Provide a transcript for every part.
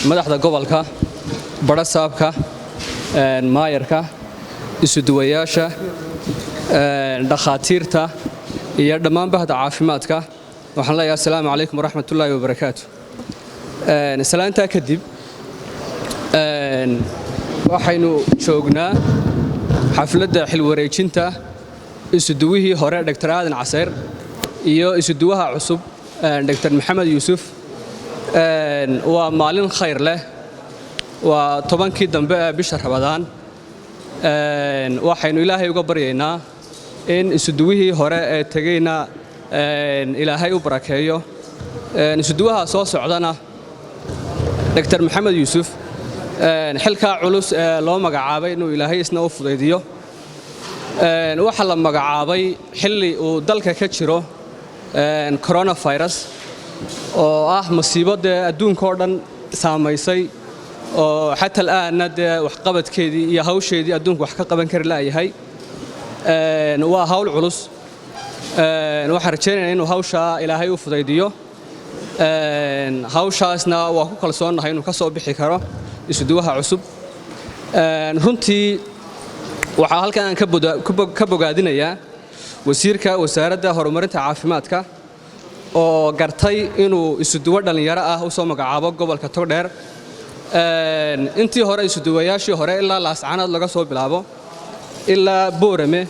madaxda gobolka barasaabka maayarka isuduwayaasha dhakhaatiirta iyo dhammaan bahda caafimaadka waxaan leeyahay assalaamu calaykum waraxmatullaahi wabarakaatuh salaanta kadib waxaynu joognaa xafladda xilwareejinta isuduwihii hore Dr. Aadan Casayr iyo isuduwaha cusub Dr. Maxamed Yuusuf waa maalin khayr leh waa tobankii dambe ee bisha Ramadaan waxaynu Ilaahay uga baryaynaa in isuduwihii hore ee tagayna Ilaahay u barakeeyo isuduwaha soo socdana Dr. Maxamed Yuusuf xilka culus ee loo magacaabay inuu Ilaahay isna u fudaydiyo waxa la magacaabay xilli uu dalka ka jiro coronavirus oo ah masiibada adduunka oo dhan saameysay oo xataa al'aana wax qabadkeedii iyo hawsheedii adduunka wax ka qaban kari laayahay waa hawl culus waxaan rajaynaynaa inuu hawsha Ilaahay u fudaydiyo hawshaasna waa ku kalsoonahay inuu ka soo bixi karo isuduwaha cusub runtii waxaa halkan aan ka bogaadinayaa wasiirka wasaaradda horumarinta caafimaadka oo gartay inuu isuduwo dhalinyaro ah u soo magacaabo gobolka Togdheer intii hore isuduwayaashii hore ilaa Laascaanood laga soo bilaabo ilaa Boorame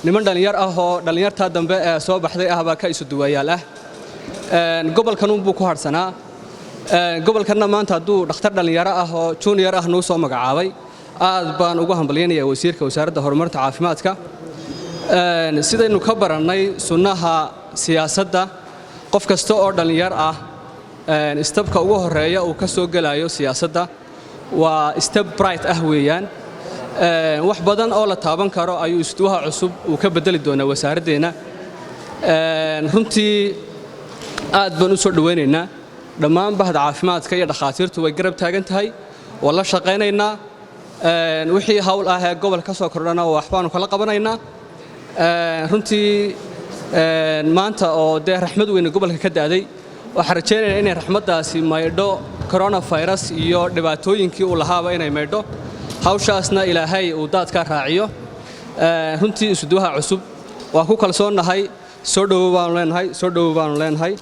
niman dhalinyar ah oo dhalinyarta dambe ee soo baxday ahba ka isuduwayaal ah gobolkan uu ku harsanaa gobolkana maanta haduu dhakhtar dhalinyaro ah oo junior ah noo soo magacaabay aad baan ugu hambalyeynaya wasiirka wasaaradda horumarinta caafimaadka sidaynu ka baranay sunnaha siyaasadda qof kasta oo dhalinyar ah istabka ugu horeeya uu ka soo galayo siyaasadda waa step bright ah weeyaan wax badan oo la taaban karo ayuu isuduwaha cusub uu ka bedeli doonaa wasaaraddeena runtii aad baan u soo dhaweynaynaa dhammaan bahda caafimaadka iyo dhakhaatiirtu way garab taagan tahay oo la shaqeynaynaa wixii hawl ah ee gobolka ka soo kordhana waxbaanu kala qabanaynaa runtii maanta oo raxmad weyn gobolka ka daaday waxaan rajaynaynaa inay raxmadaasi maydho coronavirus iyo dhibaatooyinkii uu lahaaba inay maydho hawshaasna Ilaahay uu daadka raaciyo runtii isuduwaha cusub waa ku kalsoonahay soo dhawaad baan leenahay